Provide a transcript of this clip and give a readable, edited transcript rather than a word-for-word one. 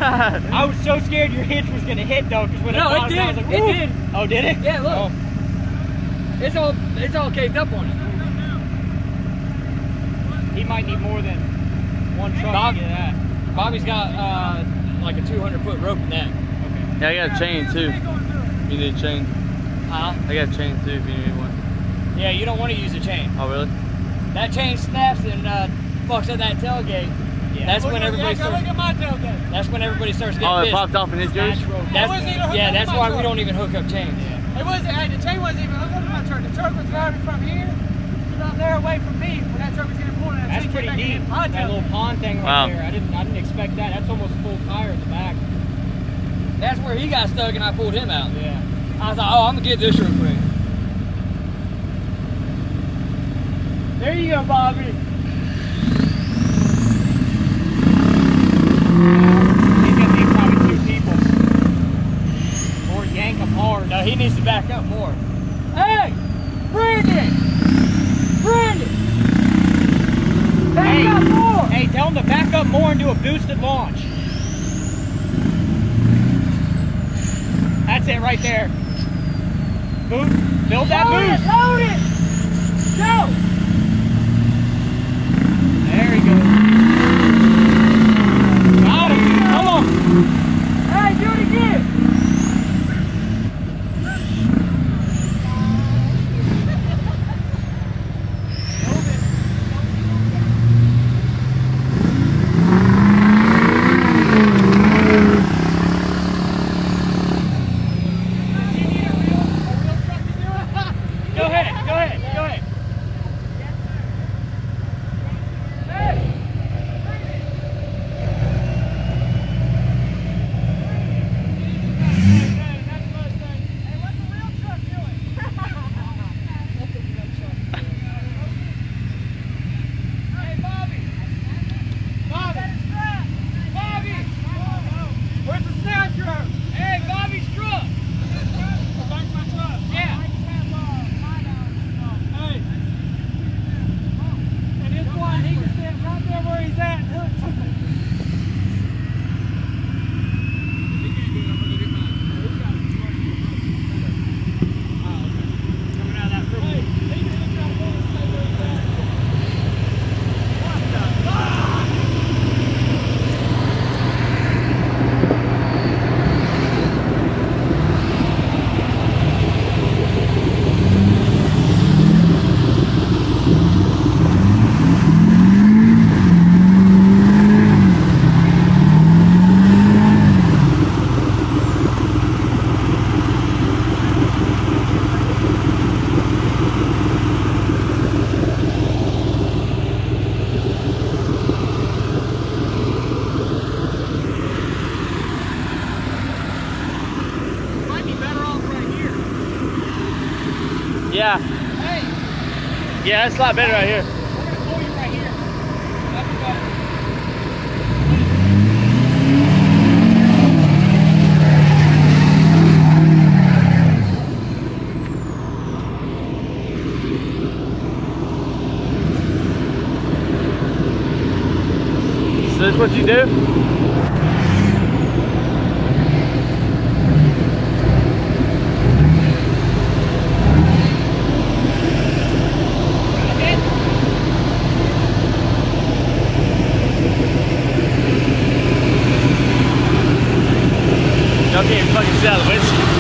I was so scared your hitch was gonna hit though, because when no, it did. I was like, It did. Oh, did it? Yeah, look. Oh. It's all caved up on it. He might need more than one truck to get that. Bobby's got like a 200-foot rope in that. Okay. Yeah, I got a chain too. You need a chain. Huh? I got a chain too if you need one. Yeah, you don't want to use a chain. Oh really? That chain snaps and fucks up that tailgate. Yeah. That's when everybody starts. Look at my tailgate. That's when everybody starts getting Oh, it pissed. popped off in his yours? That's why we don't even hook up chains. Yeah. It wasn't. The chain wasn't even hooked up to my truck. The truck was driving from here to up there away from me when that truck was getting pulled. That's pretty neat. That little pond thing right there. I didn't expect that. That's almost full tire in the back. That's where he got stuck and I pulled him out. Yeah. I thought, oh, I'm gonna get this real quick. There you go, Bobby. He's gonna need probably 2 people. Or yank him hard. No, he needs to back up more. Hey, Brandon! Brandon! Back up more! Hey, tell him to back up more and do a boosted launch. That's it right there. Boost. Build that boost. Load it! Go! There he goes. Got him. Come on. Hey, do it again! Go ahead. Go ahead. Go ahead. Where's the snap truck? Hey, Bobby's truck. Back my truck. Yeah. Hey. And this one, he can stand right there where he's at and hook something. Coming out of that purple. Hey, he can hook that one and stay where he's at. What the fuck? Might be better off right here. Yeah. Hey, Yeah, it's a lot better right here. we're gonna pull you right here. That'd be better. So this is what you do? Y'all can't fucking see out of the windshield.